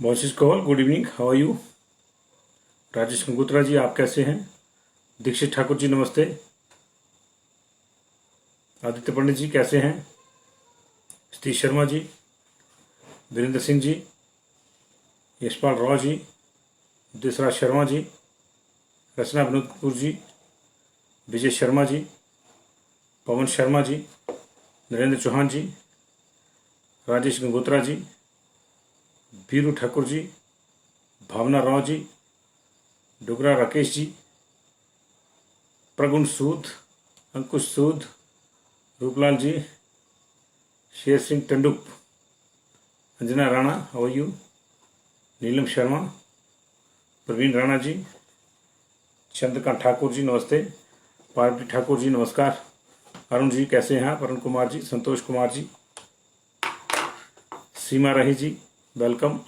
मोशिश Kaul, good evening, how are you? Rajesh Gangotra ji, आप कैसे हैं? दीक्षित ठाकुर जी, नमस्ते। आदित्य पंडित जी, कैसे हैं? सतीश शर्मा जी, वीरेंद्र सिंह जी, यशपाल राव जी, देसराज शर्मा जी, रचना विनोद कपूर जी, विजय शर्मा जी, पवन शर्मा जी, नरेंद्र चौहान जी, राजेश गंगोत्रा जी, वीरू ठाकुर जी, भावना राव जी, डोगरा राकेश जी, प्रगुण सूद, अंकुश सूद, Ruplal ji, Sher Singh Tandup, Anjana Rana, how are you? Neelam Sharma, Praveen Rana ji, Chandrakant Thakur ji, नमस्ते। पार्वती ठाकुर जी, नमस्कार। अरुण जी, कैसे हैं आप? अरुण कुमार जी, संतोष कुमार जी, सीमा राही जी, वेलकम।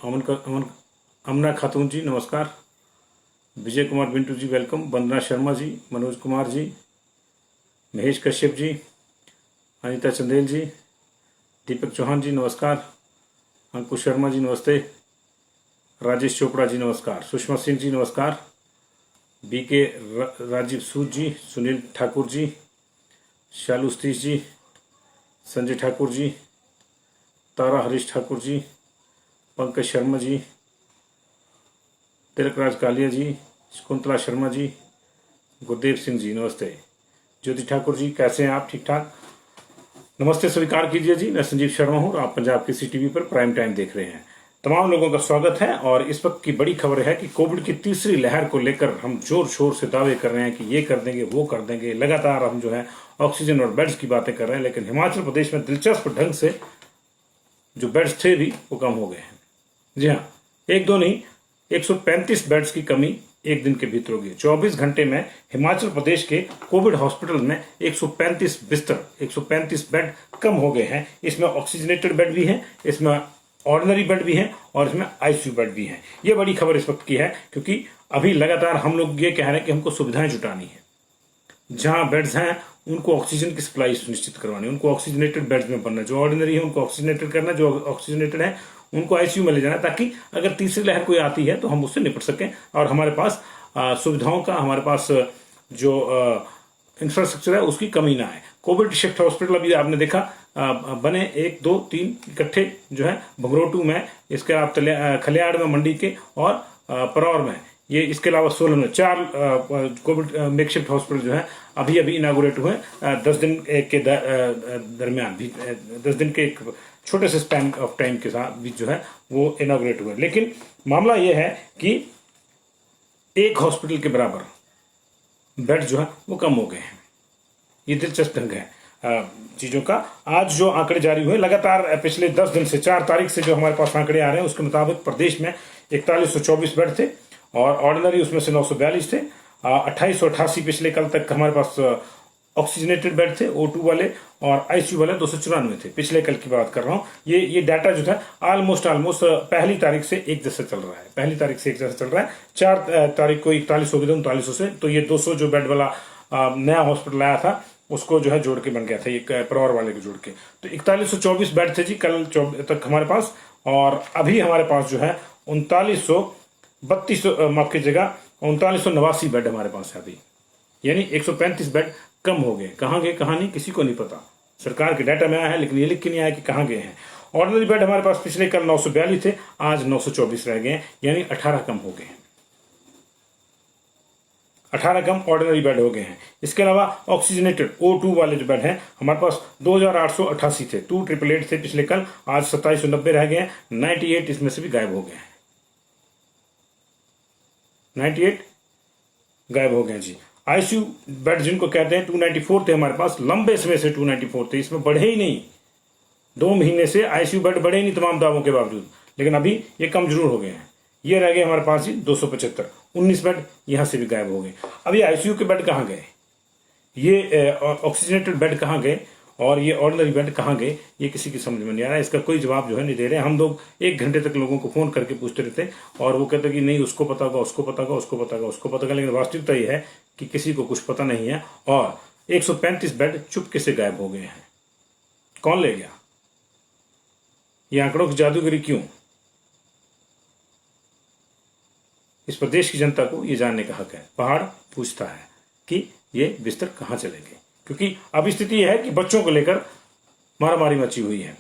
अमना खातून जी, नमस्कार। विजय कुमार बिंटू जी, वेलकम। वंदना शर्मा जी, मनोज कुमार जी, महेश कश्यप जी, अनिता चंदेल जी, दीपक चौहान जी, नमस्कार। अंकुश शर्मा जी, नमस्ते। राजेश चोपड़ा जी, नमस्कार। सुषमा सिंह जी, नमस्कार। बीके राजीव सूद जी, सुनील ठाकुर जी, शालू सतीश जी, संजय ठाकुर जी, तारा हरीश ठाकुर जी, पंकज शर्मा जी, तिलकराज कालिया जी, शकुंतला शर्मा जी, गुरदेव सिंह जी, नमस्ते। ज्योति ठाकुर जी, कैसे हैं आप? ठीक ठाक, नमस्ते, स्वीकार कीजिए जी। मैं संजीव शर्मा हूं और आप पंजाब किसी टीवी पर प्राइम टाइम देख रहे हैं। तमाम लोगों का स्वागत है और इस वक्त की बड़ी खबर है कि कोविड की तीसरी लहर को लेकर हम जोर शोर से दावे कर रहे हैं कि ये कर देंगे, वो कर देंगे। लगातार हम जो है ऑक्सीजन और बेड्स की बातें कर रहे हैं, लेकिन हिमाचल प्रदेश में दिलचस्प ढंग से जो बेड्स थे भी वो कम हो गए हैं। जी हाँ, एक दो नहीं, 135 बेड्स की कमी एक दिन के भीतर होगी। 24 घंटे में हिमाचल प्रदेश के कोविड हॉस्पिटल में 135 बिस्तर, 135 बेड कम हो गए हैं। इसमें ऑक्सीजनेटेड बेड भी हैं, इसमें ऑर्डिनरी बेड भी हैं और इसमें आईसीयू बेड भी हैं। ये बड़ी खबर इस वक्त की है, क्योंकि अभी लगातार हम लोग ये कह रहे हैं कि हमको सुविधाएं जुटानी है। जहां बेड्स हैं उनको ऑक्सीजन की सप्लाई सुनिश्चित करवानी, उनको ऑक्सीजनेटेड बेड्स में बनना, जो ऑर्डिनरी है उनको ऑक्सीजनेटेड करना, जो ऑक्सीजनेटेड है उनको आईसीयू में ले जाना, ताकि अगर तीसरी लहर कोई आती है तो हम उससे निपट सकें और हमारे पास सुविधाओं का, हमारे पास जो इंफ्रास्ट्रक्चर है उसकी कमी ना आए। कोविड शिफ्ट हॉस्पिटल अभी आपने देखा बने 1 2 3 इकट्ठे जो है भंगरोटू में, इसके आप खलियाड़ में, मंडी के और परौर में। ये इसके अलावा सोलन में 4 कोविड मेकशिफ्ट हॉस्पिटल जो है अभी अभी इनागुरेट हुए 10 दिन के दरमियान भी, 10 दिन के एक छोटे से स्पैन ऑफ टाइम के साथ भी जो है वो इनागुरेट हुए। लेकिन मामला ये है कि एक हॉस्पिटल के बराबर बेड जो है वो कम हो गए हैं। ये दिलचस्प ढंग है चीजों का। आज जो आंकड़े जारी हुए लगातार पिछले 10 दिन से, 4 तारीख से जो हमारे पास आंकड़े आ रहे हैं उसके मुताबिक प्रदेश में 4124 बेड थे और ऑर्डिनरी उसमें से 942 थे। 2888 पिछले कल तक हमारे पास ऑक्सीजनेटेड बेड थे, O2 वाले, और आईसीयू वाले 294 थे। पिछले कल की बात कर रहा हूं। ये डाटा जो था ऑलमोस्ट पहली तारीख से एक जैसा चल रहा है, पहली तारीख से एक जैसा चल रहा है। 4 तारीख को 41 हो गए थे 3900 से, तो ये 200 जो बेड वाला नया हॉस्पिटल आया था उसको जो है जोड़ के बन गया था, ये परौर वाले को जोड़ के। तो 4124 बेड थे जी कल तक हमारे पास, और अभी हमारे पास जो है 3932 माफ कीजिएगा 3989 बेड हमारे पास है अभी। यानी 135 बेड कम हो गए। कहां गए कहां नहीं किसी को नहीं पता, सरकार के डाटा में आया है लेकिन ये लिख के नहीं आया कि कहां गए हैं। ऑर्डिनरी बेड हमारे पास पिछले कल 942 थे, आज 924 रह गए, यानी 18 कम हो गए हैं। 18 कम ऑर्डिनरी बेड हो गए हैं। इसके अलावा ऑक्सीजनेटेड O2 वाले जो बेड हैं हमारे पास 2888 थे, 2888 थे पिछले कल, आज 2790 रह गए हैं। 98 इसमें से भी गायब हो गए हैं, 98 गायब हो गए जी। आईसीयू बेड जिनको कहते हैं 294 थे हमारे पास, लंबे समय से 294 थे, इसमें बढ़े ही नहीं। 2 महीने से आईसीयू बेड बढ़े ही नहीं तमाम दावों के बावजूद, लेकिन अभी ये कम जरूर हो गए हैं। ये रह गए हमारे पास ही 275, 19 बेड यहां से भी गायब हो गए। अभी आईसीयू के बेड कहां गए, ये ऑक्सीजनेटेड बेड कहां गए और ये ऑर्डिनरी बेड कहां गए, ये किसी की समझ में नहीं आ रहा है। इसका कोई जवाब जो है नहीं दे रहे। हम लोग 1 घंटे तक लोगों को फोन करके पूछते रहते और वो कहते कि नहीं उसको पता होगा, उसको पता होगा, उसको पता होगा, उसको पता होगा, लेकिन वास्तविकता ये है कि किसी को कुछ पता नहीं है और 135 बेड चुपके से गायब हो गए हैं। कौन ले गया? ये आंकड़ों की जादूगरी क्यों? इस प्रदेश की जनता को ये जानने का हक है। पहाड़ पूछता है कि ये बिस्तर कहाँ चलेंगे, क्योंकि अब स्थिति यह है कि बच्चों को लेकर मारामारी मची हुई है।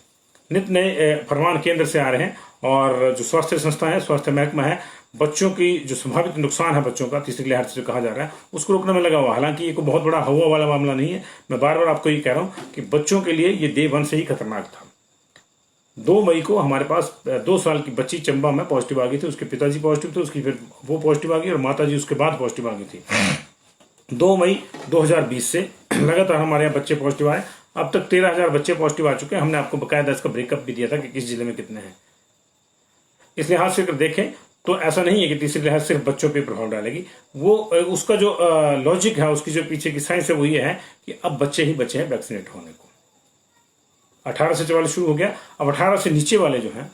नित नए फरमान केंद्र से आ रहे हैं और जो स्वास्थ्य संस्था है, स्वास्थ्य महकमा है, बच्चों की जो संभावित नुकसान है बच्चों का तीसरी लहर से जो कहा जा रहा है उसको रोकने में लगा हुआ। हालांकि ये कोई बहुत बड़ा हवा वाला मामला नहीं है। मैं बार बार आपको ये कह रहा हूं कि बच्चों के लिए ये डे 1 से ही खतरनाक था। 2 मई को हमारे पास 2 साल की बच्ची चंबा में पॉजिटिव आ गई थी। उसके पिताजी पॉजिटिव थे, उसकी फिर वो पॉजिटिव आ गई और माता जी उसके बाद पॉजिटिव आ गई थी। 2 मई 2020 से लगातार हमारे यहाँ बच्चे पॉजिटिव आए। अब तक 13,000 बच्चे पॉजिटिव आ चुके हैं। हमने आपको बकायदा इसका ब्रेकअप भी दिया था कि किस जिले में कितने हैं। इस लिहाज से अगर देखें तो ऐसा नहीं है कि तीसरी लहर सिर्फ बच्चों पे प्रभाव डालेगी। वो उसका जो लॉजिक है, उसकी जो पीछे की साइंस है वो ये है कि अब बच्चे ही बच्चे हैं वैक्सीनेट होने को। 18 से 44 शुरू हो गया, अब 18 से नीचे वाले जो हैं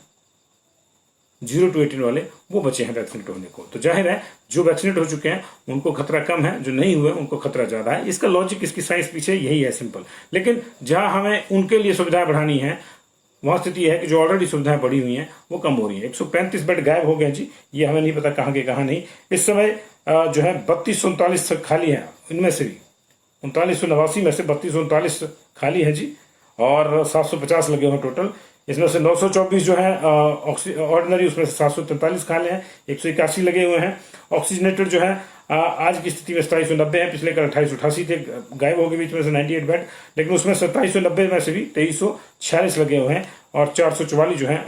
0 to 18 वाले वो बच्चे हैं वैक्सीनेट होने को। तो जाहिर है जो वैक्सीनेट हो चुके हैं उनको खतरा कम है, जो नहीं हुए उनको खतरा ज्यादा है। इसका लॉजिक, इसकी साइंस पीछे यही है, सिंपल। लेकिन जहां हमें उनके लिए सुविधाएं बढ़ानी है वहां स्थिति है कि जो ऑलरेडी सुविधाएं बढ़ी हुई हैं वो कम हो रही है। 135 बेड गायब हो गए जी, ये हमें नहीं पता कहाँ के कहाँ नहीं। इस समय जो है 3239 खाली है, इनमें से भी 3989 में से 3239 खाली है जी, और 750 लगे हुए टोटल। इसमें से 924 जो है ऑर्डिनरी, उसमें से 743 खाली हैं, 181 लगे हुए हैं। ऑक्सीजनेटर जो है आज की स्थिति में 2790 है, पिछले कल 2888 थे, गायब हो गए बीच में से 98 बेड, लेकिन उसमें 2790 में से भी 2346 लगे हुए हैं और 444 जो है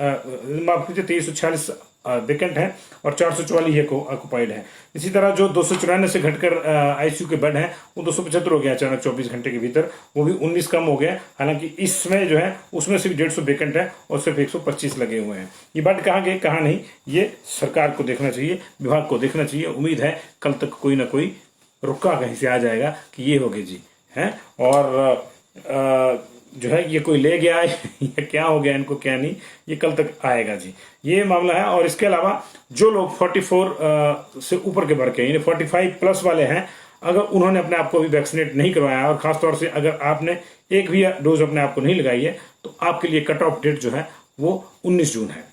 माफ कीजिए 2346 वेकेंट है और 444 ये ऑक्युपाइड है। इसी तरह जो 294 से घटकर आईसीयू के बेड हैं वो 275 हो गया अचानक 24 घंटे के भीतर, वो भी 19 कम हो गए। हालांकि इसमें जो है उसमें से भी 150 वेकेंट है और सिर्फ 125 लगे हुए हैं। ये बेड कहाँ गए कहाँ नहीं, ये सरकार को देखना चाहिए, विभाग को देखना चाहिए। उम्मीद है कल तक कोई ना कोई रुका कहीं से आ जाएगा कि ये हो गए जी है, और जो है ये कोई ले गया या क्या हो गया इनको क्या नहीं, ये कल तक आएगा जी, ये मामला है। और इसके अलावा जो लोग 44 से ऊपर के वर्ग के यानी 45 प्लस वाले हैं, अगर उन्होंने अपने आप को अभी वैक्सीनेट नहीं करवाया और खासतौर से अगर आपने एक भी डोज अपने आप को नहीं लगाई है तो आपके लिए कट ऑफ डेट जो है वो 19 जून है।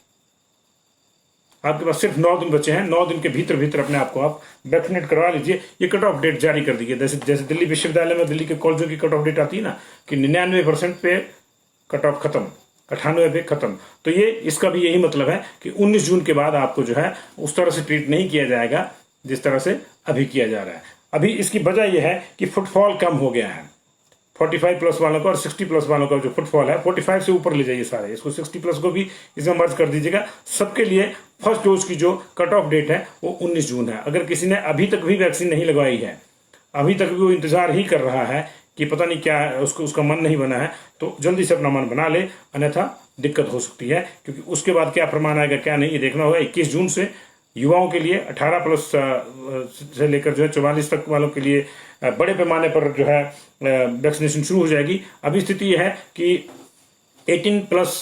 आपके पास सिर्फ 9 दिन बचे हैं, 9 दिन के भीतर भीतर अपने आप को आप वैक्सीनेट करवा लीजिए। ये कट ऑफ डेट जारी कर दी है, जैसे दिल्ली विश्वविद्यालय में दिल्ली के कॉलेजों की कट ऑफ डेट आती है ना कि 99% पे कट ऑफ खत्म, 98 पे खत्म। तो ये इसका भी यही मतलब है कि 19 जून के बाद आपको जो है उस तरह से ट्रीट नहीं किया जाएगा जिस तरह से अभी किया जा रहा है। अभी इसकी वजह यह है कि फुटफॉल कम हो गया है 45 प्लस वालों का और 60 प्लस वालों का जो फुटफॉल है 45 से ऊपर ले जाइए सारे, इसको 60 प्लस को भी इसमें मर्ज कर दीजिएगा। सबके लिए फर्स्ट डोज की जो कट ऑफ डेट है वो 19 जून है। अगर किसी ने अभी तक भी वैक्सीन नहीं लगवाई है, अभी तक भी वो इंतजार ही कर रहा है कि पता नहीं क्या है, उसका मन नहीं बना है, तो जल्दी से अपना मन बना ले, अन्यथा दिक्कत हो सकती है। क्योंकि उसके बाद क्या फरमान आएगा क्या नहीं ये देखना होगा। 21 जून से युवाओं के लिए 18 प्लस से लेकर जो है 44 तक वालों के लिए बड़े पैमाने पर जो है वैक्सीनेशन शुरू हो जाएगी। अभी स्थिति यह है कि 18 प्लस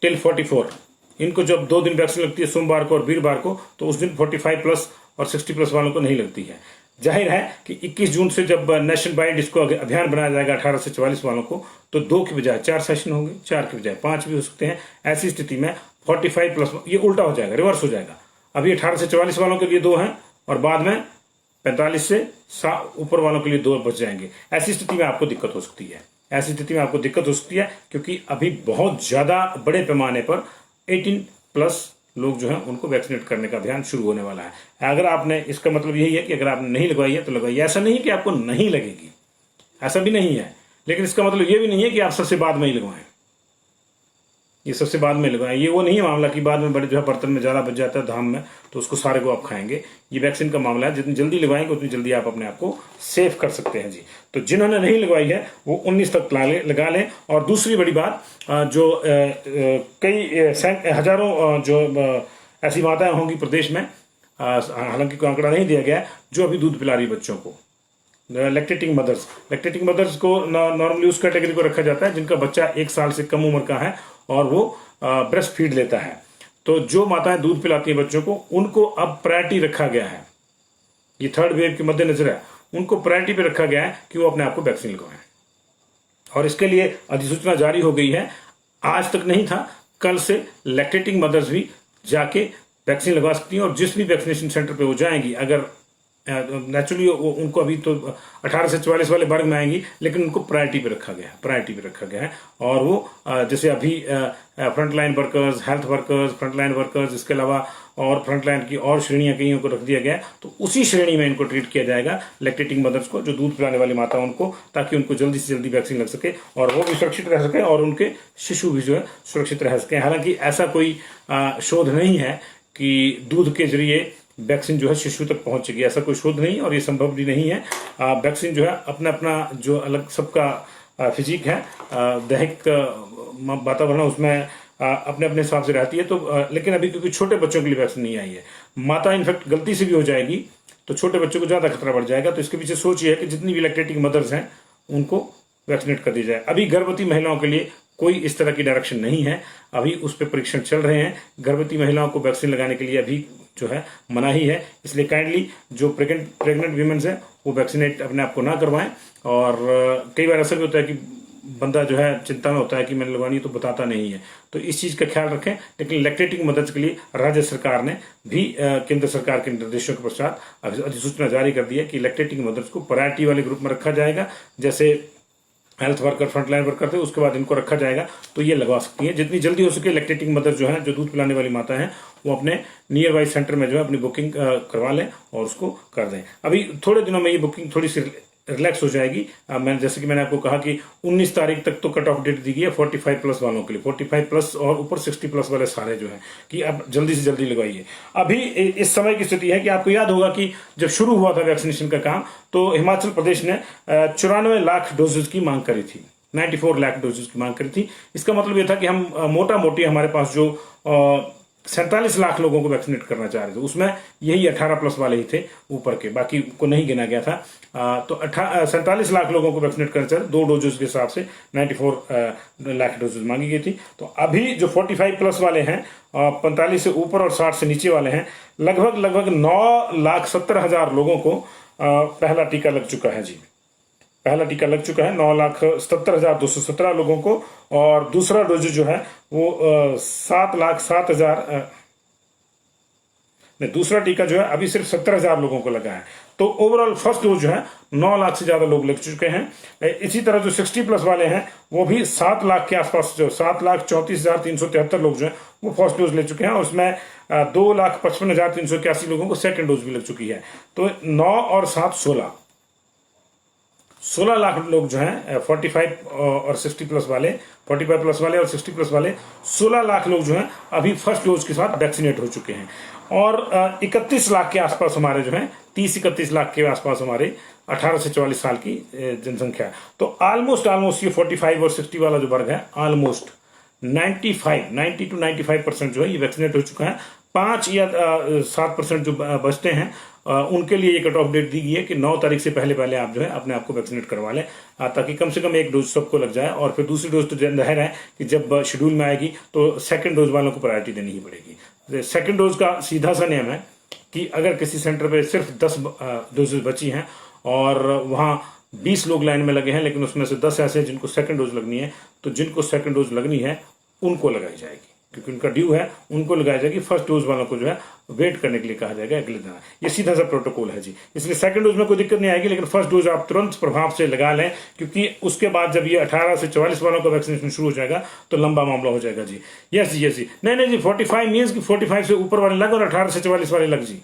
टिल 44 इनको जब 2 दिन वैक्सीन लगती है, सोमवार को और वीरवार को, तो उस दिन 45 प्लस और 60 प्लस वालों को नहीं लगती है। जाहिर है कि 21 जून से जब नेशनल वाइड इसको अभियान बनाया जाएगा 18 से 44 वालों को, तो 2 की बजाय 4 सेशन होंगे, 4 की बजाय 5 भी हो सकते हैं। ऐसी स्थिति में 45 प्लस ये उल्टा हो जाएगा, रिवर्स हो जाएगा। अभी 18 से 44 वालों के लिए 2 हैं और बाद में 45 से ऊपर वालों के लिए 2 बच जाएंगे। ऐसी स्थिति में आपको दिक्कत हो सकती है, ऐसी स्थिति में आपको दिक्कत हो सकती है क्योंकि अभी बहुत ज्यादा बड़े पैमाने पर 18 प्लस लोग जो हैं उनको वैक्सीनेट करने का अभियान शुरू होने वाला है। अगर आपने, इसका मतलब यही है कि अगर आपने नहीं लगवाई है तो लगवाइए। ऐसा नहीं कि आपको नहीं लगेगी, ऐसा भी नहीं है, लेकिन इसका मतलब ये भी नहीं है कि आप सबसे बाद में ही लगवाएं, ये सबसे बाद में लगवाएं। ये वो नहीं है मामला कि बाद में बड़े जो है बर्तन में ज्यादा बच जाता है धाम में तो उसको सारे को आप खाएंगे। ये वैक्सीन का मामला है, जितनी जल्दी लगवाएंगे उतनी जल्दी आप अपने आप को सेफ कर सकते हैं जी। तो जिन्होंने नहीं लगवाई है वो 19 तक लगा लें। और दूसरी बड़ी बात, जो कई हजारों जो ऐसी माताएं होंगी प्रदेश में, हालांकि कोई आंकड़ा नहीं दिया गया, जो अभी दूध पिला रही बच्चों को, लैक्टेटिंग मदर्स को नॉर्मली उस कैटेगरी को रखा जाता है जिनका बच्चा 1 साल से कम उम्र का है और वो ब्रेस्ट फीड लेता है। तो जो माताएं दूध पिलाती हैं बच्चों को, उनको अब प्रायोरिटी रखा गया है। ये 3rd वेव के मद्देनजर है, उनको प्रायोरिटी पे रखा गया है कि वो अपने आप को वैक्सीन लगवाएं। और इसके लिए अधिसूचना जारी हो गई है, आज तक नहीं था, कल से लैक्टेटिंग मदर्स भी जाके वैक्सीन लगवा सकती हैं। और जिस भी वैक्सीनेशन सेंटर पे वो जाएंगी, अगर नेचुरली उनको अभी तो 18 से 44 वाले वर्ग में आएंगी, लेकिन उनको प्रायोरिटी पे रखा गया है। और वो जैसे अभी frontline workers, health workers, frontline workers, इसके अलावा और फ्रंटलाइन की और श्रेणियां कईयों को रख दिया गया है, तो उसी श्रेणी में इनको ट्रीट किया जाएगा, लैक्टेटिंग मदर्स को, जो दूध पिलाने वाली माता उनको, ताकि उनको जल्दी से जल्दी वैक्सीन लग सके और वो भी सुरक्षित रह सके और उनके शिशु भी जो है सुरक्षित रह सके। हालांकि ऐसा कोई शोध नहीं है कि दूध के जरिए वैक्सीन जो है शिशु तक पहुंचेगी, ऐसा कोई शोध नहीं और ये संभव भी नहीं है। वैक्सीन जो है अपना अपना जो अलग सबका फिजिक है, दैहिक वातावरण, उसमें अपने अपने हिसाब से रहती है। तो लेकिन अभी क्योंकि छोटे बच्चों के लिए वैक्सीन नहीं आई है, माता इनफेक्ट गलती से भी हो जाएगी तो छोटे बच्चों को ज्यादा खतरा बढ़ जाएगा। तो इसके पीछे सोच ये है कि जितनी भी लैक्टेटिंग मदर्स हैं उनको वैक्सीनेट कर दी जाए। अभी गर्भवती महिलाओं के लिए कोई इस तरह की डायरेक्शन नहीं है, अभी उस पर परीक्षण चल रहे हैं। गर्भवती महिलाओं को वैक्सीन लगाने के लिए अभी जो है मनाही है, इसलिए काइंडली जो प्रेग्नेंट वीमेंस हैं वो वैक्सीनेट अपने आप को ना करवाएं। और कई बार ऐसा भी होता है कि बंदा जो है चिंता में होता है कि मैंने लगवानी, तो बताता नहीं है, तो इस चीज का ख्याल रखें। लेकिन लैक्टेटिंग मदर्स के लिए राज्य सरकार ने भी केंद्र सरकार के निर्देशों के पश्चात अधिसूचना जारी कर दी है कि लैक्टेटिंग मदर्स को प्रायोरिटी वाले ग्रुप में रखा जाएगा। जैसे हेल्थ वर्कर, फ्रंटलाइन वर्कर थे, उसके बाद इनको रखा जाएगा, तो ये लगवा सकती है। जितनी जल्दी हो सके लैक्टेटिंग मदर जो है, जो दूध पिलाने वाली माता है, वो अपने नियर बाई सेंटर में जो है अपनी बुकिंग करवा लें और उसको कर दें। अभी थोड़े दिनों में ये बुकिंग थोड़ी सी रिलैक्स हो जाएगी। मैंने जैसे कि मैंने आपको कहा कि 19 तारीख तक तो कट ऑफ डेट दी गई है 45 प्लस वालों के लिए, 45 प्लस और ऊपर 60 प्लस वाले सारे जो हैं कि अब जल्दी से जल्दी लगवाइए। अभी इस समय की स्थिति है कि आपको याद होगा कि जब शुरू हुआ था वैक्सीनेशन का काम, तो हिमाचल प्रदेश ने 94 लाख डोजेज की मांग करी थी, 94 लाख डोजेज की मांग करी थी। इसका मतलब यह था कि हम मोटा मोटी हमारे पास जो 47 लाख लोगों को वैक्सीनेट करना चाह रहे थे, उसमें यही 18 प्लस वाले ही थे, ऊपर के बाकी को नहीं गिना गया था। तो 47 लाख लोगों को वैक्सीनेट करना चाह रहे, 2 डोजेस के हिसाब से 94 लाख डोजेस मांगी गई थी। तो अभी जो 45 प्लस वाले हैं, 45 से ऊपर और 60 से नीचे वाले हैं, लगभग 9,70,000 लोगों को पहला टीका लग चुका है जी। पहला टीका लग चुका है 9,70,217 लोगों को, और दूसरा डोज जो है वो 7,07,000 दूसरा टीका जो है अभी सिर्फ 70,000 लोगों को लगा है। तो ओवरऑल फर्स्ट डोज जो है 9 लाख से ज्यादा लोग लग चुके हैं। इसी तरह जो 60 प्लस वाले हैं वो भी 7 लाख के आसपास, जो 7,34,373 लोग जो है वो फर्स्ट डोज ले चुके हैं, और उसमें 2,55,381 लोगों को सेकंड डोज भी लग चुकी है। तो 9 और 7 16 लाख लोग जो हैं 45 और 60 प्लस वाले, 45 प्लस वाले और 60 प्लस वाले 16 लाख लोग जो हैं अभी फर्स्ट डोज के साथ वैक्सीनेट हो चुके हैं। और 31 लाख के आसपास हमारे जो हैं 30-31 लाख के आसपास हमारे 18 से 44 साल की जनसंख्या है। तो ऑलमोस्ट ये 45 और 60 वाला जो वर्ग है, ऑलमोस्ट 90 to 95% जो है ये वैक्सीनेट हो चुका है। 5 या 7% जो बचते हैं उनके लिए ये कट ऑफ डेट दी गई है कि 9 तारीख से पहले आप जो है अपने आप को वैक्सीनेट करवा लें, ताकि कम से कम एक डोज सबको लग जाए। और फिर दूसरी डोज तो जाहिर है कि जब शेड्यूल में आएगी तो सेकंड डोज वालों को प्रायोरिटी देनी ही पड़ेगी। सेकंड डोज का सीधा सा नियम है कि अगर किसी सेंटर पे सिर्फ 10 डोजेज बची हैं और वहां 20 लोग लाइन में लगे हैं, लेकिन उसमें से 10 ऐसे हैं जिनको सेकंड डोज लगनी है, तो जिनको सेकंड डोज लगनी है उनको लगाई जाएगी, क्योंकि उनका ड्यू है, उनको लगाई जाएगी। फर्स्ट डोज वालों को जो है वेट करने के लिए कहा जाएगा अगले दिन। ये सीधा सा प्रोटोकॉल है जी। इसलिए सेकंड डोज में कोई दिक्कत नहीं आएगी, लेकिन फर्स्ट डोज आप तुरंत प्रभाव से लगा लें, क्योंकि उसके बाद जब ये 18 से 44 वालों का वैक्सीनेशन शुरू हो जाएगा तो लंबा मामला हो जाएगा जी। यस जी। नहीं जी, 45 मीन्स कि 45 से ऊपर वाले लग और 18 से 44 वाले लग जी।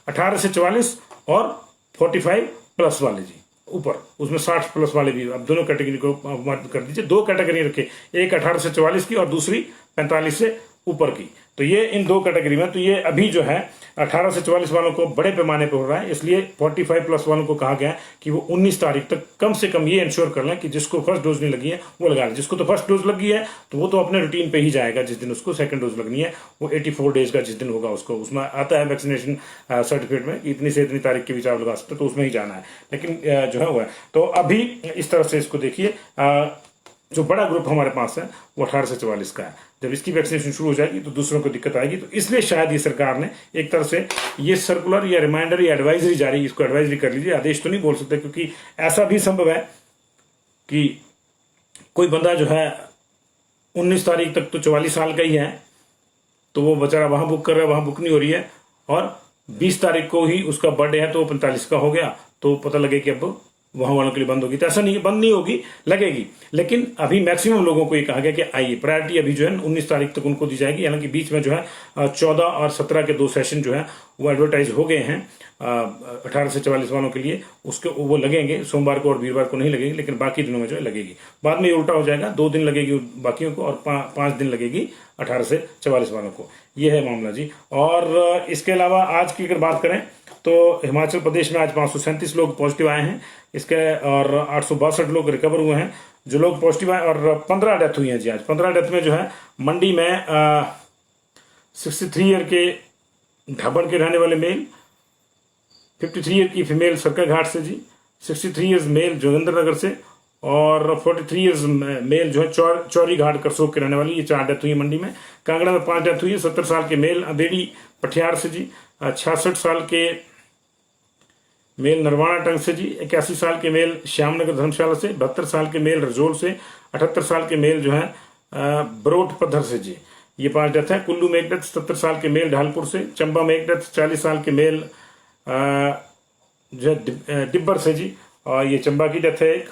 18 से 44 और 45 प्लस वाले जी ऊपर, उसमें 60 प्लस वाले भी। अब दोनों कैटेगरी को मत कर दीजिए, 2 कैटेगरी रखे, एक 18 से 44 की और दूसरी 45 से ऊपर की। तो ये इन 2 कैटेगरी में, तो ये अभी जो है 18 से 44 वालों को बड़े पैमाने पर हो रहा है, इसलिए 45 प्लस वालों को कहा गया है कि वो 19 तारीख तक कम से कम ये इंश्योर कर लें कि जिसको फर्स्ट डोज नहीं लगी है वो लगा लें। जिसको तो फर्स्ट डोज लगी है तो वो तो अपने रूटीन पे ही जाएगा, जिस दिन उसको सेकंड डोज लगनी है वो 84 डेज का जिस दिन होगा उसको, उसमें आता है वैक्सीनेशन सर्टिफिकेट में इतनी से इतनी तारीख के बीच आप लगा सकते, तो उसमें ही जाना है। लेकिन जो है वो है, तो अभी इस तरह से इसको देखिए। जो बड़ा ग्रुप हमारे पास है वो 18 से 44 का है। जब इसकी वैक्सीनेशन शुरू हो जाएगी तो दूसरों को दिक्कत आएगी। तो इसलिए शायद ये सरकार ने एक तरह से ये सर्कुलर या रिमाइंडर या एडवाइजरी जारी, इसको एडवाइजरी कर लीजिए, आदेश तो नहीं बोल सकते, क्योंकि ऐसा भी संभव है कि कोई बंदा जो है 19 तारीख तक तो 44 साल का ही है, तो वो बेचारा वहां बुक कर रहा है, वहां बुक नहीं हो रही है, और 20 तारीख को ही उसका बर्थडे है तो 45 का हो गया, तो पता लगे कि अब वहां वालों के लिए बंद होगी। तो ऐसा नहीं, बंद नहीं होगी, लगेगी, लेकिन अभी मैक्सिमम लोगों को ये कहा गया कि आइए, प्रायोरिटी अभी जो है 19 तारीख तक उनको दी जाएगी। हालांकि बीच में जो है 14 और 17 के 2 सेशन जो है वो एडवर्टाइज हो गए हैं 18 से 44 वालों के लिए, उसके वो लगेंगे, सोमवार को और वीरवार को नहीं लगेगी, लेकिन बाकी दिनों में जो है लगेगी। बाद में ये उल्टा हो जाएगा, 2 दिन लगेगी बाकियों को और 5 दिन लगेगी 18 से 44 वालों को। ये है मामला जी। और इसके अलावा आज की अगर बात करें तो हिमाचल प्रदेश में आज 537 लोग पॉजिटिव आए हैं इसके, और 862 लोग रिकवर हुए हैं जो लोग पॉजिटिव आए, और 15 डेथ हुई है जी। आज 15 डेथ में जो है मंडी में 63 ईयर के ढाबड़ के रहने वाले मेल, 53 ईयर की फीमेल सरका घाट से जी, 63 ईयर्स मेल जोगिंद्रनगर से, और 43 ईयर्स मेल जो है चौरी घाट करसोग के रहने वाली, ये 4 डेथ हुई है मंडी में। कांगड़ा में 5 डेथ हुई है, 70 साल के मेल अदेड़ी पठियार से जी, 66 साल के मेल नरवाना टंग से जी, 81 साल के मेल श्यामनगर धर्मशाला से, 72 साल के मेल रजोल से, 78 साल के मेल जो है बरोट पत्थर से जी। ये 5 डेथ है। कुल्लू में एक डेथ 70 साल के मेल ढालपुर से, चंबा में एक डेथ 40 साल के मेल जो है डिब्बर से जी, और ये चंबा की डेथ है एक।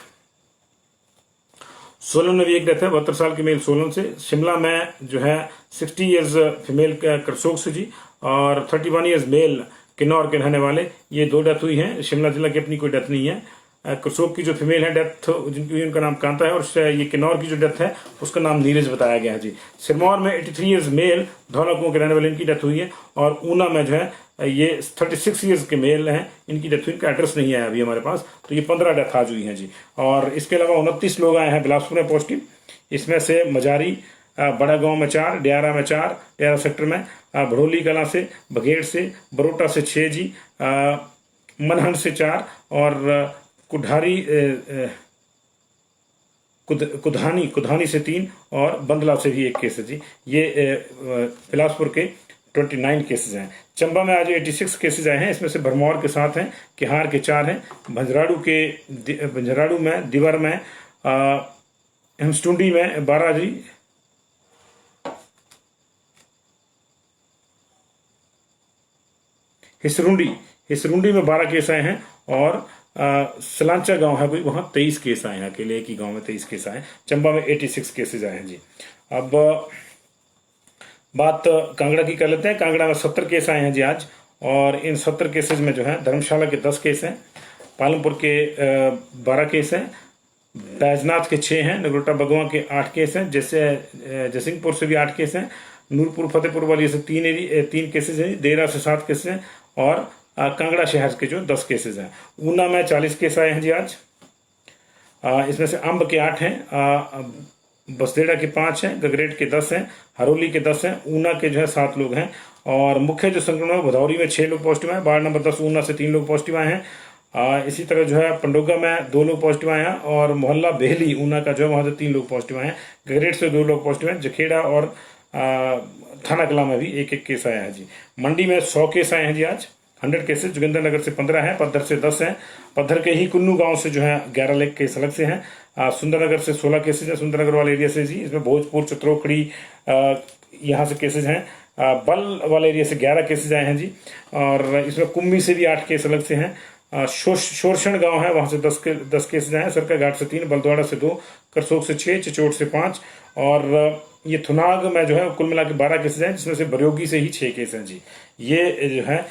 सोलन में भी एक डेथ है, 72 साल के मेल सोलन से। शिमला में जो है 60 ईयर्स फीमेल करसोग से जी, और 31 ईयर्स मेल किन्नौर के रहने वाले, ये 2 डेथ हुई हैं। शिमला जिला की अपनी कोई डेथ नहीं है। करसोग की जो फीमेल है डेथ, जिनकी उनका नाम कांता है, और ये किन्नौर की जो डेथ है उसका नाम नीरज बताया गया है जी। सिरमौर में 83 ईयर्स मेल धौला कुआं के रहने वाले, इनकी डेथ हुई है। और ऊना में जो है ये 36 ईयर्स के मेल हैं, इनकी डेथ हुई, इनका एड्रेस नहीं है अभी हमारे पास, तो ये 15 डेथ आज हुई हैं जी। और इसके अलावा 29 लोग आए हैं बिलासपुर में पॉजिटिव, इसमें से मजारी बड़ा गांव में 4, डियारा में 4, डियारा सेक्टर में, भड़ोली कला से, बघेड़ से, बरोटा से 6 जी, मनहन से 4, और कुधारी कुधानी से 3, और बंदला से भी 1 केस है जी। ये बिलासपुर के 29 केसेज हैं। चंबा में आज 86 केसेज आए हैं, इसमें से भरमौर के 7 हैं, किहार के 4 हैं, भंजराड़ू में, दिवर में, हेमस्टुंडी में 12 जी, हिसरुंडी में 12 केस आए हैं, और सलांचा गांव है कोई, वहां 23 केस आए हैं, अकेले एक ही गांव में 23 केस आए हैं। चंबा में 86 केसेज आए हैं जी। अब बात कांगड़ा की कर लेते हैं। कांगड़ा में 70 केस आए हैं जी आज, और इन 70 केसेज में जो है धर्मशाला के 10 केस हैं, पालमपुर के 12 केस हैं, बैजनाथ के 6 हैं, नगरोटा बगवा के 8 केस हैं, जैसे जसिंहपुर से भी 8 केस हैं, नूरपुर फतेहपुर वाली से 3 केसेज हैं, देरा से 7 केसेज हैं, और कांगड़ा शहर के जो 10 केसेज हैं। ऊना में 40 केस आए हैं जी आज, इसमें से अंब के 8 हैं, बसदेड़ा के 5 हैं, गगरेट के 10 हैं, हरोली के 10 हैं, ऊना के जो है 7 लोग हैं। और मुख्य जो संक्रमण है भदौरी में 6 लोग पॉजिटिव हैं, वार्ड नंबर 10 ऊना से 3 लोग पॉजिटिव आए हैं। इसी तरह जो है पंडोगा में 2 लोग पॉजिटिव आए हैं, और मोहल्ला बेहली ऊना का जो है वहां से 3 लोग पॉजिटिव आए हैं। गगरेट से 2 लोग पॉजिटिव हैं, जखेड़ा और थाना कला में भी 1-1 केस आया है जी। मंडी में 100 केस आए हैं जी आज, 100 केसेस। जोगिंद्रनगर से 15 हैं, पद्धर से 10 हैं, पद्धर के ही कुन्नू गांव से जो है 11 लेख केस अलग से हैं। सुंदरनगर से 16 केसेज हैं, सुंदरनगर वाले एरिया से जी। इसमें भोजपुर, चतरोखड़ी यहाँ से केसेज हैं। बल वाले एरिया से 11 केसेज आए हैं जी, और इसमें कुम्मी से भी 8 केस अलग से हैं। शोरशण गांव है, वहां से 10 केसेज आए हैं, सरका घाट से 3, बलद्वाड़ा से 2, करसोग से 6, चिचोट से 5, और ये थुनाग में जो है कुल मिला के 12 केसेज हैं, जिसमें से बरयोगी से ही 6 केस हैं जी। ये जो है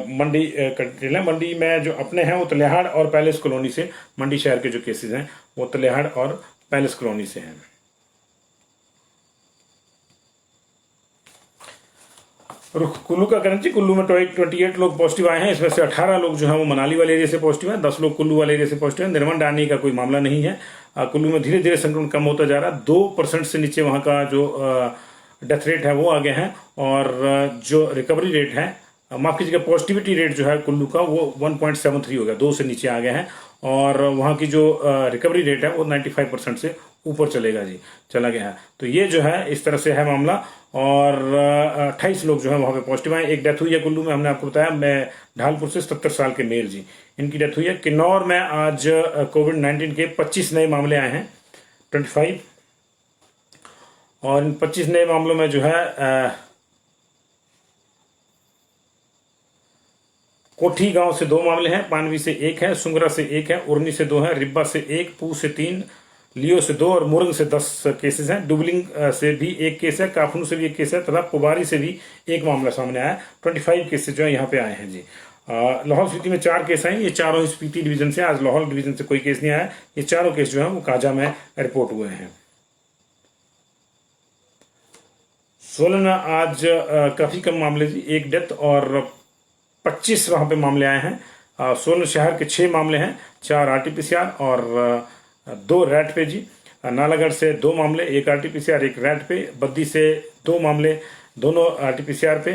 मंडी डिटेल है। मंडी में जो अपने हैं वो तलेहाड़ और पैलेस कॉलोनी से, मंडी शहर के जो केसेज हैं वो तलेहाड़ और पैलेस कॉलोनी से हैं। रुख कुल्लू का करें जी। कुल्लू में 28 लोग पॉजिटिव आए हैं, इसमें से 18 लोग जो है वो मनाली वाले एरिया से पॉजिटिव हैं, 10 लोग कुल्लू वाले एरिया से पॉजिटिव हैं। निर्मंड आने का कोई मामला नहीं है। कुल्लू में धीरे धीरे संक्रमण कम होता जा रहा है, 2% से नीचे वहां का जो डेथ रेट है वो आ गया है, और जो रिकवरी रेट है, माफ कीजिएगा, पॉजिटिविटी रेट जो है कुल्लू का वो 1.73 हो गया, 2 से नीचे आ गया है, और वहां की जो रिकवरी रेट है वो 95% से ऊपर चला गया है। तो ये जो है इस तरह से है मामला, और 28 लोग जो है वहां पे पॉजिटिव आए। एक डेथ हुई है कुल्लू में, हमने आपको बताया, मैं ढालपुर से 70 साल के मेल जी, इनकी डेथ हुई है। किन्नौर में आज कोविड-19 के 25 नए मामले आए हैं, 25, और इन 25 नए मामलों में जो है कोठी गांव से 2 मामले हैं, पानवी से 1 है, सुंगरा से 1 है, उर्नी से 2 है, रिब्बा से 1, पू से 3, लियो से 2 और मुरंग से 10 केसेस हैं। डुबलिंग से भी 1 केस है, काफनू से भी 1 केस है तथा पुबारी से भी 1 मामला सामने आया। 25 केसेस जो है यहाँ पे आए हैं जी। लाहौल स्पीति में 4 केस हैं, ये चारों ही स्पीति डिवीजन से। आज लाहौल डिवीजन से कोई केस नहीं आया, ये चारों केस जो है वो काजा में रिपोर्ट हुए हैं। सोलन में आज काफी कम मामले जी, 1 डेथ और 25 वहां पे मामले आए हैं। सोलन शहर के 6 मामले हैं, 4 RT-PCR और 2 रैट पे जी। नालागढ़ से 2 मामले, 1 RT-PCR 1 रैट पे। बद्दी से 2 मामले, दोनों RT-PCR पे।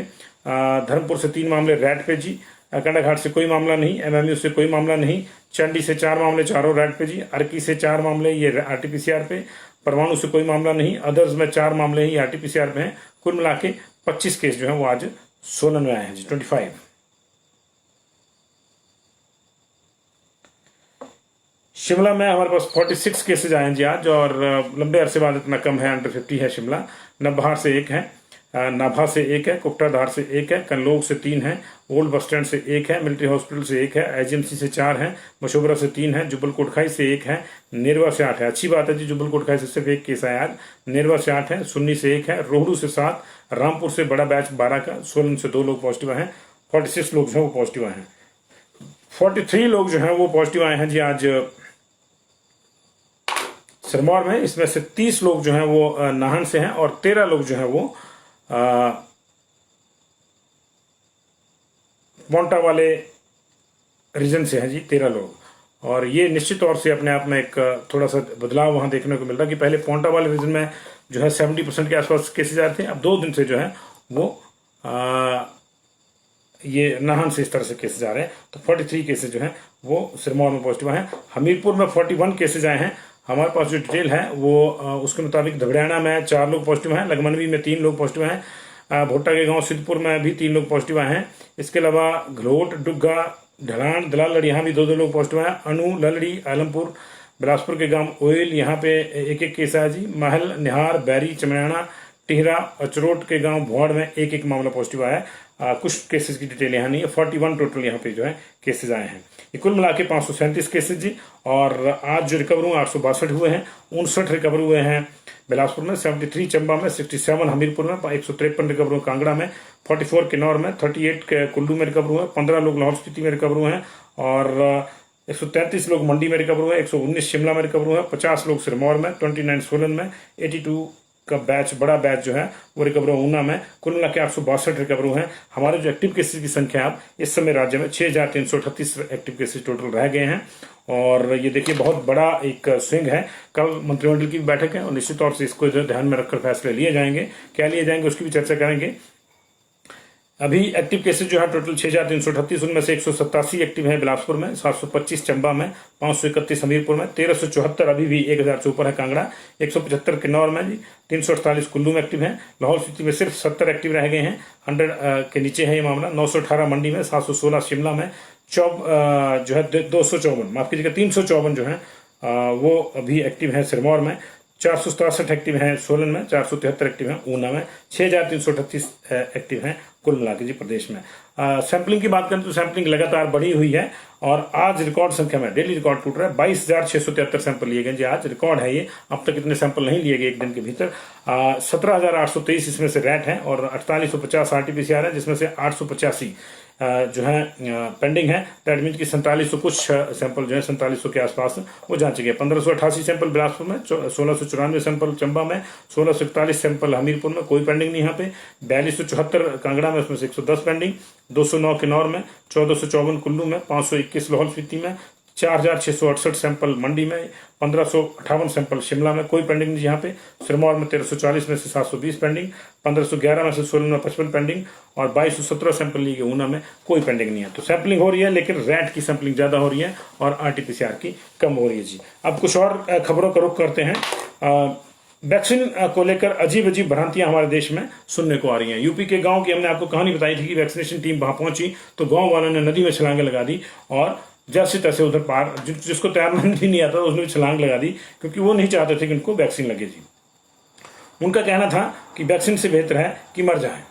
धर्मपुर से 3 मामले रैट पे जी। कंडाघाट से कोई मामला नहीं, MMU से कोई मामला नहीं। चंडी से 4 मामले, चारों रैट पे जी। अर्की से 4 मामले, ये RT-PCR पे। परमाणु से कोई मामला नहीं, अदर्स में 4 मामले ही RT-PCR पे हैं। कुल मिला के 25 केस जो है वो आज सोलन में आए हैं जी। 25 शिमला में हमारे पास 46 केसेज आए हैं जी आज, और लंबे अरसे बाद इतना कम है, अंडर 50 है शिमला। नबहार से 1 है, नाभा से 1 है, कुकटाधार से 1 है, कनलोग से 3 है, ओल्ड बस स्टैंड से 1 है, मिलिट्री हॉस्पिटल से 1 है, IGMC से 4 है, मशोबरा से 3 है, जुब्बल कोटखाई से 1 है, नेरवा से 8 है। अच्छी बात है जी, जुब्बल कोटखाई से सिर्फ 1 केस आया आज। नेरवा से 8 है, सुन्नी से 1 है, रोहडू से 7, रामपुर से बड़ा बैच 12 का, सोलन से 2 लोग पॉजिटिव आए हैं। 46 लोग जो है वो पॉजिटिव आए हैं। 43 लोग जो है वो पॉजिटिव आए हैं जी आज सिरमौर में। इसमें से 30 लोग जो हैं वो नाहन से हैं और 13 लोग जो हैं वो मोंटा वाले रीजन से हैं जी, 13 लोग। और ये निश्चित तौर से अपने आप में एक थोड़ा सा बदलाव वहां देखने को मिल रहा है कि पहले पोंटा वाले रीजन में जो है 70% के आसपास केसेज आए थे, अब 2 दिन से जो है वो ये नाहन से इस तरह से केसेज आ रहे हैं। तो 43 केसेज जो हैं वो सिरमौर में पॉजिटिव आए हैं। हमीरपुर में 41 केसेज आए हैं। हमारे पास जो डिटेल है वो उसके मुताबिक धबड़ियाना में 4 लोग पॉजिटिव हैं, लगमनवी में 3 लोग पॉजिटिव हैं, भुट्टा के गांव सिद्धपुर में भी 3 लोग पॉजिटिव आए हैं। इसके अलावा घलोट, डुग्गा, ढलान, दलाल यहाँ भी 2 लोग पॉजिटिव हैं। अनु, ललड़ी, आलमपुर, बिलासपुर के गांव ओयल यहाँ पे 1 केस आया जी। महल, निहार, बैरी, चमराना, टिहरा, अचरोट के गांव भौड़ में 1 मामला पॉजिटिव आया है। कुछ केसेस की डिटेल यहाँ नहीं है। 41 टोटल यहाँ पे जो है केसेस आए हैं। ये कुल मिला के 537 केसेज जी। और आज जो रिकवर हुए 862 हुए हैं, 59 रिकवर हुए हैं बिलासपुर में, 73 चंबा में, 67 हमीरपुर में, 153 रिकवर हुए कांगड़ा में, 44 किन्नौर में, 38 के कुल्लू में रिकवर हुए, 15 लोग लाहौल स्पीति में रिकवर हुए हैं और 133 लोग मंडी में रिकवर हुए, 119 शिमला में रिकवर हुए, 50 लोग सिरमौर में, 29 सोलन में, 82 का बैच, बड़ा बैच जो है वो रिकवर हुआ ऊना में। कुल मिला के 862 रिकवर हुए हैं। हमारे जो एक्टिव केसेस की संख्या अब इस समय राज्य में 6338 एक्टिव केसेस टोटल रह गए हैं। और ये देखिए बहुत बड़ा एक स्विंग है। कल मंत्रिमंडल की बैठक है और निश्चित तौर से इसको ध्यान में रखकर फैसले लिए जाएंगे। क्या लिए जाएंगे उसकी भी चर्चा करेंगे। अभी एक्टिव केसेस जो है टोटल 6338, उनमें से 187 एक्टिव है बिलासपुर में, 725 चंबा में, 531 हमीरपुर में, 1374 अभी भी 1000 से ऊपर है कांगड़ा, 175 किन्नौर में जी, 348 कुल्लू में एक्टिव है। लाहौल स्पीति में सिर्फ 70 एक्टिव रह गए हैं, 100 के नीचे है ये मामला। 918 मंडी में, 716 शिमला में, जो है 254 माफ कीजिएगा 354 जो है वो अभी एक्टिव है सिरमौर में, 467 एक्टिव हैं सोलन में, 473 एक्टिव हैं ऊना में, 6338 एक्टिव हैं कुल मिलाकर जी प्रदेश में। सैंपलिंग की बात करें तो सैंपलिंग लगातार बढ़ी हुई है और आज रिकॉर्ड संख्या में डेली रिकॉर्ड टूट रहा है। 22,673 सैंपल लिए गए जी, आज रिकॉर्ड है ये। अब तक इतने सैंपल नहीं लिए गए एक दिन के भीतर। 17,823 इसमें से रैट है और 4850 RT-PCR है, जिसमें से 885 जो है पेंडिंग है। दैट मीन की 4700 कुछ सैंपल जो है 4700 के आसपास वो जांचे गए। 1588 सैंपल बिलासपुर में, 1694 सैंपल चंबा में, 1641 सैंपल हमीरपुर में, कोई पेंडिंग नहीं यहाँ पे। 4274 कांगड़ा में, उसमें से 110 पेंडिंग, 209 किन्नौर में, 1454 कुल्लू में, 521 लाहौल स्पीति में, 4668 सैंपल मंडी में, 1558 सैंपल शिमला में, कोई पेंडिंग नहीं यहाँ पे। सिरमौर में 1340 में से 720 पेंडिंग, 1511 में से सोलन में 55 पेंडिंग और 2217 सैंपल लिए गए ऊना में, कोई पेंडिंग नहीं है। तो सैंपलिंग हो रही है लेकिन रैट की सैंपलिंग ज्यादा हो रही है और RT-PCR की कम हो रही है जी। अब कुछ और खबरों का रुख करते हैं। वैक्सीन को लेकर अजीब अजीब भ्रांतियां हमारे देश में सुनने को आ रही हैं। यूपी के गांव की हमने आपको कहानी बताई थी कि वैक्सीनेशन टीम वहां पहुंची तो गांव वालों ने नदी में छलांगे लगा दी और जैसे तैसे उधर पार, जिसको तैरना भी नहीं आता उसने भी छलांग लगा दी, क्योंकि वो नहीं चाहते थे कि उनको वैक्सीन लगे जी। उनका कहना था कि वैक्सीन से बेहतर है कि मर जाए।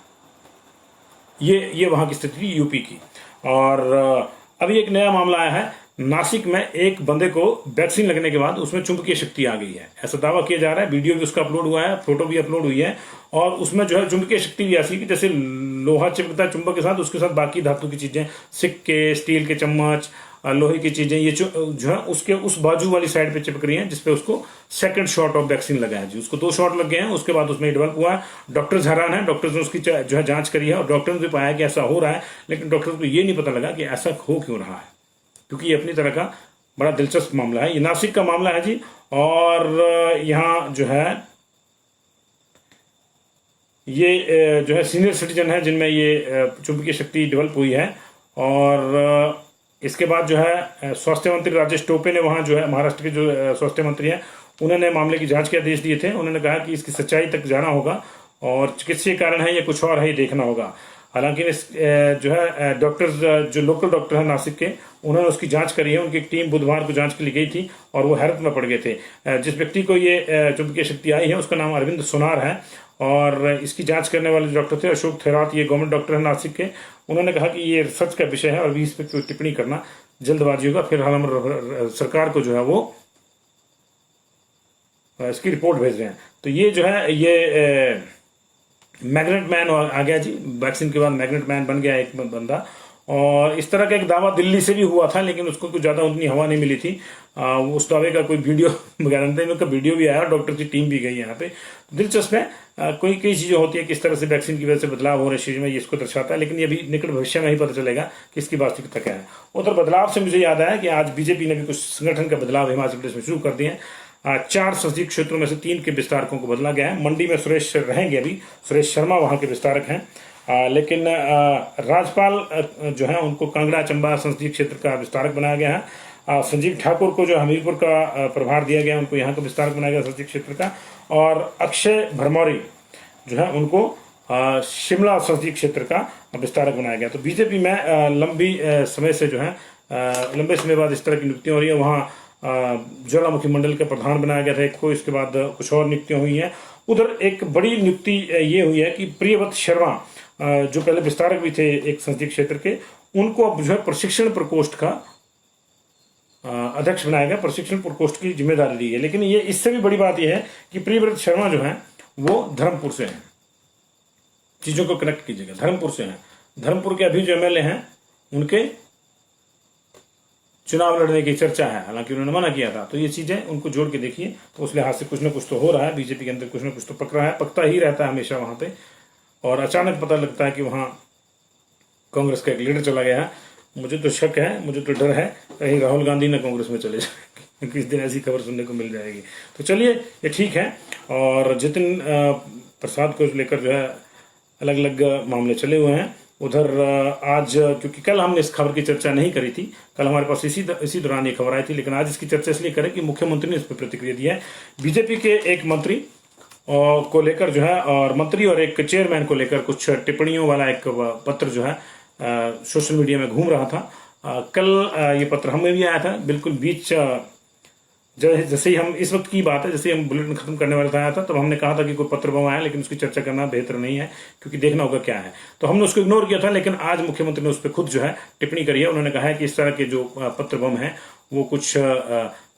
ये वहां की स्थिति थी यूपी की। और अभी एक नया मामला आया है, नासिक में एक बंदे को वैक्सीन लगने के बाद उसमें चुंबकीय शक्ति आ गई है, ऐसा दावा किया जा रहा है। वीडियो भी उसका अपलोड हुआ है, फोटो भी अपलोड हुई है, और उसमें जो है चुंबकीय शक्ति भी ऐसी कि जैसे लोहा चिपकता है चुंबक के साथ, उसके साथ बाकी धातु की चीजें, सिक्के, स्टील के चम्मच, लोहे की चीजें, ये जो है उसके उस बाजू वाली साइड पे चिपक रही हैं, जिसपे उसको सेकंड शॉट ऑफ वैक्सीन लगा है जी। उसको 2 शॉट लग गए हैं, उसके बाद उसमें डेवलप हुआ है। डॉक्टर्स हैरान है, डॉक्टर्स ने उसकी जो है जांच करी है, और डॉक्टर्स ने भी पाया कि ऐसा हो रहा है, लेकिन डॉक्टर्स को ये नहीं पता लगा कि ऐसा हो क्यों रहा है, क्योंकि ये अपनी तरह का बड़ा दिलचस्प मामला है। ये नासिक का मामला है जी, और यहाँ जो है ये जो है सीनियर सिटीजन है जिनमें ये चुंबकीय शक्ति डेवलप हुई है। और इसके बाद जो है स्वास्थ्य मंत्री राजेश टोपे ने वहाँ जो है महाराष्ट्र के जो स्वास्थ्य मंत्री हैं, उन्होंने मामले की जांच के आदेश दिए थे। उन्होंने कहा कि इसकी सच्चाई तक जाना होगा, और चिकित्सीय कारण है या कुछ और है ये देखना होगा। हालांकि जो है डॉक्टर्स, जो लोकल डॉक्टर हैं नासिक के, उन्होंने उसकी जांच करी है। उनकी टीम बुधवार को जांच के लिए गई थी, और वो हैरत में पड़ गए थे। जिस व्यक्ति को ये चुंबकीय शक्ति आई है उसका नाम अरविंद सोनार है, और इसकी जांच करने वाले डॉक्टर थे अशोक थेरात, ये गवर्नमेंट डॉक्टर है नासिक के। उन्होंने कहा कि ये रिसर्च का विषय है, और भी इस पर कोई टिप्पणी करना जल्दबाजी होगा। फिर हम सरकार को जो है वो इसकी रिपोर्ट भेज रहे हैं। तो ये जो है ये मैग्नेट मैन आ गया जी, वैक्सीन के बाद मैग्नेट मैन बन गया एक बंदा। और इस तरह का एक दावा दिल्ली से भी हुआ था, लेकिन उसको कुछ ज्यादा उतनी हवा नहीं मिली थी। उस दावे का कोई वीडियो वगैरह नहीं, उनका वीडियो भी आया, डॉक्टर की टीम भी गई यहाँ पे। दिलचस्प है, कोई कई चीजें होती है, किस तरह से वैक्सीन की वजह से बदलाव हो रहे चीज में, ये इसको दर्शाता है। लेकिन ये भी निकट भविष्य में ही पता चलेगा कि इसकी वास्तविकता क्या है। उधर बदलाव से मुझे याद आया कि आज बीजेपी ने भी कुछ संगठन का बदलाव हिमाचल प्रदेश में शुरू कर दिए हैं। 4 संसदीय क्षेत्रों में से 3 के विस्तारकों को बदला गया है। मंडी में सुरेश रहेंगे, अभी सुरेश शर्मा वहां के विस्तारक हैं। लेकिन राज्यपाल जो है उनको कांगड़ा चंबा संसदीय क्षेत्र का विस्तारक बनाया गया है। संजीव ठाकुर को जो हमीरपुर का प्रभार दिया गया, उनको यहाँ का विस्तारक बनाया गया संसदीय क्षेत्र का। और अक्षय भरमौरी जो है उनको शिमला संसदीय क्षेत्र का विस्तारक बनाया गया। तो बीजेपी में लंबी समय से जो है लंबे समय बाद इस तरह की नियुक्तियां हो रही है। वहाँ ज्वालामुखी मंडल का प्रधान बनाया गया था एक को, इसके बाद कुछ और नियुक्तियां हुई हैं। उधर एक बड़ी नियुक्ति ये हुई है कि प्रियव्रत शर्मा, जो पहले विस्तारक भी थे एक संसदीय क्षेत्र के, उनको अब जो है प्रशिक्षण प्रकोष्ठ का अध्यक्ष बनाया गया, प्रशिक्षण प्रकोष्ठ की जिम्मेदारी दी है। लेकिन ये इससे भी बड़ी बात यह है कि प्रियव्रत शर्मा जो है वो धर्मपुर से हैं। चीजों को कनेक्ट कीजिएगा, धर्मपुर से हैं। धर्मपुर के अभी जो एमएलए हैं उनके चुनाव लड़ने की चर्चा है, हालांकि उन्होंने मना किया था। तो ये चीजें उनको जोड़ के देखिए, तो उस लिहाज से कुछ ना कुछ तो हो रहा है बीजेपी के अंदर, कुछ ना कुछ तो पक रहा है, पकता ही रहता है हमेशा वहां पे। और अचानक पता लगता है कि वहां कांग्रेस का एक लीडर चला गया है। मुझे तो शक है, मुझे तो डर है कहीं राहुल गांधी ना कांग्रेस में चले जाए, किस दिन ऐसी खबर सुनने को मिल जाएगी। तो चलिए ये ठीक है। और जितिन प्रसाद को लेकर जो है अलग अलग मामले चले हुए हैं। उधर आज, क्योंकि कल हमने इस खबर की चर्चा नहीं करी थी, कल हमारे पास इसी दौरान ये खबर आई थी, लेकिन आज इसकी चर्चा इसलिए करें कि मुख्यमंत्री ने इस पर प्रतिक्रिया दी है। बीजेपी के एक मंत्री को लेकर जो है, और मंत्री और एक चेयरमैन को लेकर कुछ टिप्पणियों वाला एक पत्र जो है सोशल मीडिया में घूम रहा था। कल ये पत्र हमें भी आया था, बिल्कुल बीच जैसे ही हम, इस वक्त की बात है, जैसे हम बुलेटिन खत्म करने वाला था आया था, तब हमने कहा था कि कोई पत्र बम आया, लेकिन उसकी चर्चा करना बेहतर नहीं है, क्योंकि देखना होगा क्या है। तो हमने उसको इग्नोर किया था। लेकिन आज मुख्यमंत्री ने उस पर खुद जो है टिप्पणी करी है। उन्होंने कहा है कि इस तरह के जो पत्र बम है वो कुछ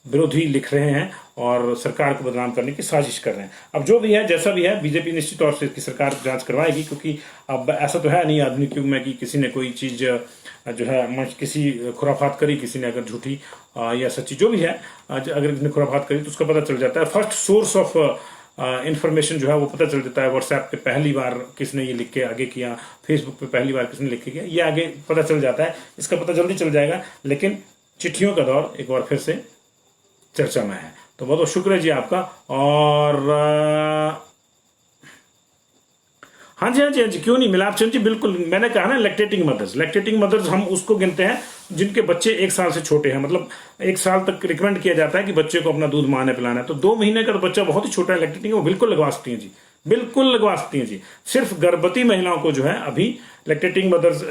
विरोधी लिख रहे हैं और सरकार को बदनाम करने की साजिश कर रहे हैं। अब जो भी है, जैसा भी है, बीजेपी निश्चित तौर से इसकी सरकार जांच करवाएगी, क्योंकि अब ऐसा तो है नहीं आधुनिक युग में कि किसी ने कोई चीज जो है किसी खुराफात करी, किसी ने अगर झूठी या सच्ची जो भी है, अगर इसने खुराफात करी तो उसका पता चल जाता है। फर्स्ट सोर्स ऑफ इंफॉर्मेशन जो है वो पता चल जाता है। व्हाट्सएप पे पहली बार किसने ये लिख के आगे किया, फेसबुक पे पहली बार किसने लिख के किया, ये आगे पता चल जाता है। इसका पता जल्दी चल जाएगा। लेकिन चिट्ठियों का दौर एक बार फिर से चर्चा में है। तो बहुत बहुत शुक्र है जी आपका। और हाँ जी, क्यों नहीं, मिलाप चंद जी, बिल्कुल। मैंने कहा ना, लैक्टेटिंग मदर्स हम उसको गिनते हैं जिनके बच्चे 1 साल से छोटे हैं। मतलब 1 साल तक रिकमेंड किया जाता है कि बच्चे को अपना दूध मां ने पिलाना है। तो 2 महीने का तो बच्चा बहुत ही छोटा है, लैक्टेटिंग वो बिल्कुल लगवा सकती हैं जी, बिल्कुल लगवा सकती हैं जी। सिर्फ गर्भवती महिलाओं को जो है अभी, लैक्टेटिंग मदर्स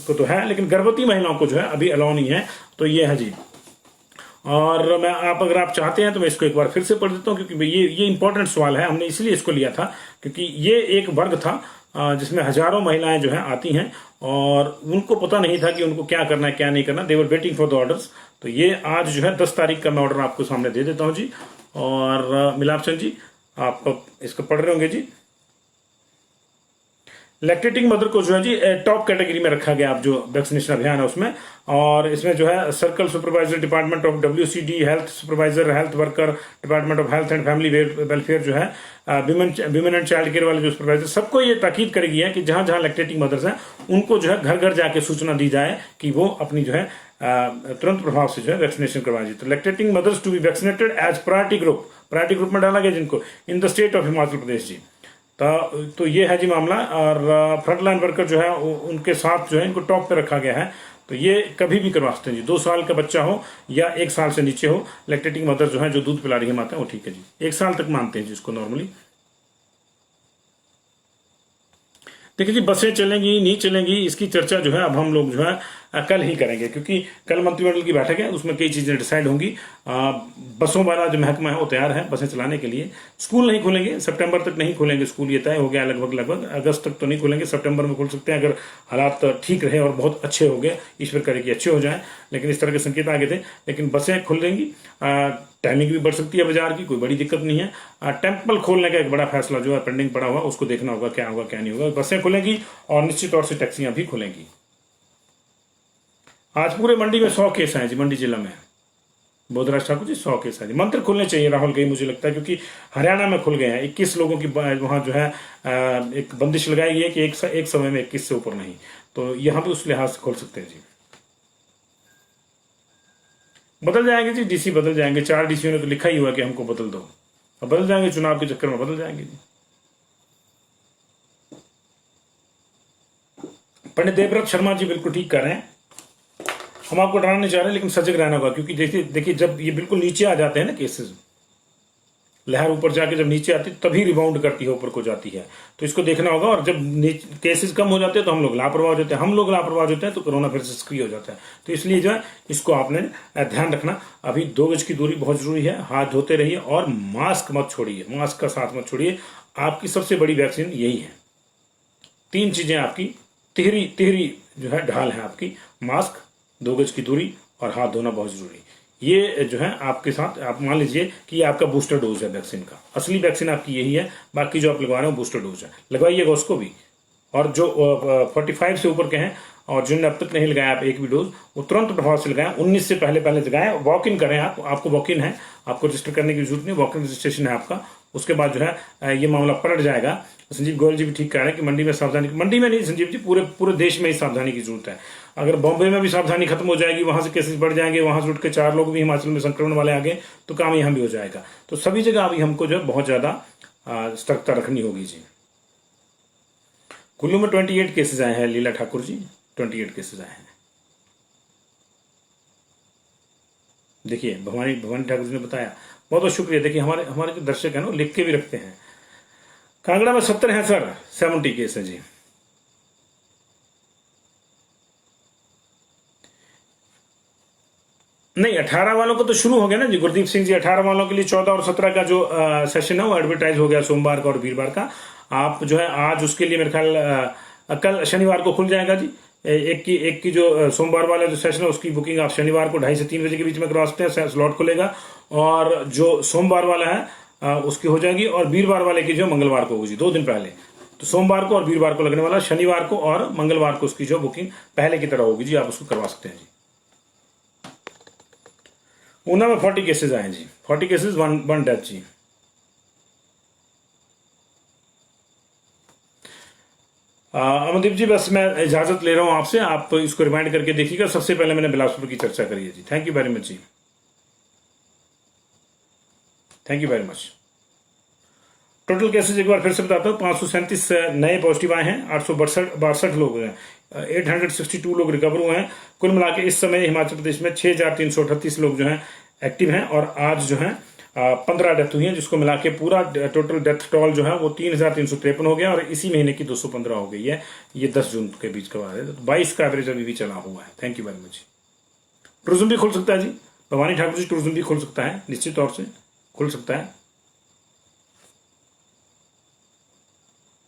को तो है, लेकिन गर्भवती महिलाओं को जो है अभी अलाउ नहीं है। तो ये है जी। और मैं आप अगर आप चाहते हैं तो मैं इसको एक बार फिर से पढ़ देता हूँ, क्योंकि ये इंपॉर्टेंट सवाल है, हमने इसलिए इसको लिया था क्योंकि ये एक वर्ग था जिसमें हजारों महिलाएं जो हैं आती हैं और उनको पता नहीं था कि उनको क्या करना है क्या नहीं करना, they were waiting for the orders. तो ये आज जो है 10 तारीख का मैं ऑर्डर आपको सामने दे देता हूं जी। और मिलाप चंद जी आप इसको पढ़ रहे होंगे जी। लैक्टेटिंग मदर को जो है जी टॉप कैटेगरी में रखा गया, आप जो वैक्सीनेशन अभियान है उसमें। और इसमें जो है circle supervisor department of WCD, health supervisor, health worker department of health and family welfare जो है, विमेन एंड चाइल्ड केयर वाले जो सुपरवाइजर, सबको ये ताकीद करेगी है कि जहां जहां लैक्टेटिंग मदर्स हैं उनको जो है घर घर जाके सूचना दी जाए कि वो अपनी जो है तुरंत प्रभाव से जो है वैक्सीनेशन करवाएं। तो lactating mothers to be vaccinated as priority group में डाला गया जिनको in the state of Himachal Pradesh ji. तो ये है जी मामला। और फ्रंट लाइन वर्कर जो है उनके साथ जो है इनको टॉप पे रखा गया है। तो ये कभी भी करवा सकते हैं जी, 2 साल का बच्चा हो या 1 साल से नीचे हो, लैक्टेटिंग मदर जो है जो दूध पिला रही है माता, वो ठीक है जी, 1 साल तक मानते हैं जी इसको नॉर्मली। देखिए जी, बसें चलेंगी नहीं चलेंगी इसकी चर्चा जो है अब हम लोग जो है कल ही करेंगे, क्योंकि कल मंत्रिमंडल की बैठक है, उसमें कई चीजें डिसाइड होंगी। बसों वाला जो महकमा है वो तैयार है बसें चलाने के लिए। स्कूल नहीं खुलेंगे, सितंबर तक नहीं खुलेंगे स्कूल, ये तय हो गया लगभग। अगस्त तक तो नहीं खुलेंगे, सितंबर में खुल सकते हैं अगर हालात ठीक रहे और बहुत अच्छे हो गए, ईश्वर करे कि अच्छे हो जाए, लेकिन इस तरह के संकेत आगे थे। लेकिन बसें खुल देंगी, टाइमिंग भी बढ़ सकती है बाजार की, कोई बड़ी दिक्कत नहीं है। टेम्पल खोलने का एक बड़ा फैसला जो है पेंडिंग पड़ा हुआ, उसको देखना होगा क्या होगा क्या नहीं होगा। बसें खुलेंगी और निश्चित तौर से टैक्सियां भी खुलेंगी। आज पूरे मंडी में 100 केस हैं जी, मंडी जिला में। बोधराज ठाकुर जी 100 केस हैं जी। मंत्र खुलने चाहिए राहुल के, मुझे लगता है, क्योंकि हरियाणा में खुल गए हैं। 21 लोगों की वहां जो है एक बंदिश लगाई गई है कि एक समय में 21 से ऊपर नहीं, तो यहां भी उस लिहाज से खोल सकते हैं जी। बदल जाएंगे जी, डीसी बदल जाएंगे। 4 डीसीओ ने तो लिखा ही हुआ कि हमको बदल दो, अब बदल जाएंगे, चुनाव के चक्कर में बदल जाएंगे जी। पंडित देवव्रत शर्मा जी बिल्कुल ठीक कर रहे हैं, हम आपको डराना नहीं चाह रहे, लेकिन सजग रहना होगा, क्योंकि देखिए जब ये बिल्कुल नीचे आ जाते हैं ना केसेस, लहर ऊपर जाके जब नीचे आती है तभी रिबाउंड करती है, ऊपर को जाती है, तो इसको देखना होगा। और जब केसेस कम हो जाते हैं तो हम लोग लापरवाह हो जाते हैं, होते हैं तो कोरोना फिर से सक्रिय हो जाता है। तो इसलिए जो है इसको आपने ध्यान रखना। अभी 2 गज की दूरी बहुत जरूरी है, हाथ धोते रहिए और मास्क मत छोड़िए, मास्क का साथ मत छोड़िए। आपकी सबसे बड़ी वैक्सीन यही है। 3 चीजें आपकी तिहरी जो है ढाल है आपकी, मास्क, 2 गज की दूरी और हाथ धोना बहुत जरूरी। ये जो है आपके साथ, आप मान लीजिए कि ये आपका बूस्टर डोज है वैक्सीन का, असली वैक्सीन आपकी यही है, बाकी जो आप लगवा रहे हो बूस्टर डोज है, लगवाइएगा उसको भी। और जो 45 से ऊपर के हैं और जिन्होंने अब तक नहीं लगाया आप एक भी डोज, वो तुरंत प्रभाव से लगाएं, 19 से पहले लगाएं, वॉक इन करें। आपको वॉक इन है, आपको रजिस्टर करने की जरूरत नहीं, वॉक इन रजिस्ट्रेशन है आपका। उसके बाद जो है ये मामला पलट जाएगा। संजीव गोयल जी भी ठीक कह रहे हैं कि मंडी में नहीं संजीव जी, पूरे देश में ही सावधानी की जरूरत है। अगर बॉम्बे में भी सावधानी खत्म हो जाएगी, वहां से केसेस बढ़ जाएंगे, वहां से उठ के 4 लोग भी हिमाचल में संक्रमण वाले आ गए, तो काम यहां भी हो जाएगा। तो सभी जगह अभी हमको जो है बहुत ज्यादा सतर्कता रखनी होगी जी। कुल्लू में 28 केसेस आए हैं लीला ठाकुर जी, 28 केसेस आए हैं। देखिए भवानी ठाकुर जी ने बताया, बहुत बहुत शुक्रिया। देखिए हमारे जो दर्शक है ना लिख के भी रखते हैं। कांगड़ा में 70 है सर, 70 केस है जी। नहीं 18 वालों को तो शुरू हो गया ना जी, गुरदीप सिंह जी। 18 वालों के लिए 14 और 17 का जो सेशन है वो एडवर्टाइज हो गया, सोमवार का और वीरवार का। आप जो है आज उसके लिए मेरे ख्याल कल शनिवार को खुल जाएगा जी। एक की जो सोमवार वाला जो सेशन है उसकी बुकिंग आप शनिवार को 2:30 से 3 बजे के बीच में करवा सकते हैं, स्लॉट खुलेगा। और जो सोमवार वाला है उसकी हो जाएगी, और वीरवार वाले की जो मंगलवार को होगी, 2 दिन पहले। तो सोमवार को और वीरवार को लगने वाला, शनिवार को और मंगलवार को उसकी जो बुकिंग पहले की तरह होगी जी, आप उसको करवा सकते हैं जी। ऊना में 40 केसेस आए जी, 40 केसेस, 1 डेथ जी। अमनदीप जी बस मैं इजाजत ले रहा हूं आपसे, आप इसको रिमाइंड करके देखिएगा। सबसे पहले मैंने बिलासपुर की चर्चा करी है जी। थैंक यू वेरी मच जी, thank you very much. Total cases एक बार फिर से बताता हूँ, 537 नए पॉजिटिव आए हैं, 862 लोग हैं, 862 लोग रिकवर हुए हैं। कुल मिला के इस समय हिमाचल प्रदेश में 6338 लोग जो हैं एक्टिव हैं, और आज जो है 15 डेथ हुई है, जिसको मिला के पूरा टोटल डेथ टोल जो है वो 3353 हो गया, और इसी महीने की 215 हो गई है। ये 10 जून के बीच का बात है, तो 22 का एवरेज अभी भी चला हुआ है। Thank you very much. Tourism भी खुल सकता है जी, भवानी ठाकुर जी टूरिज्म भी खुल सकता है, निश्चित तौर से खुल सकता है।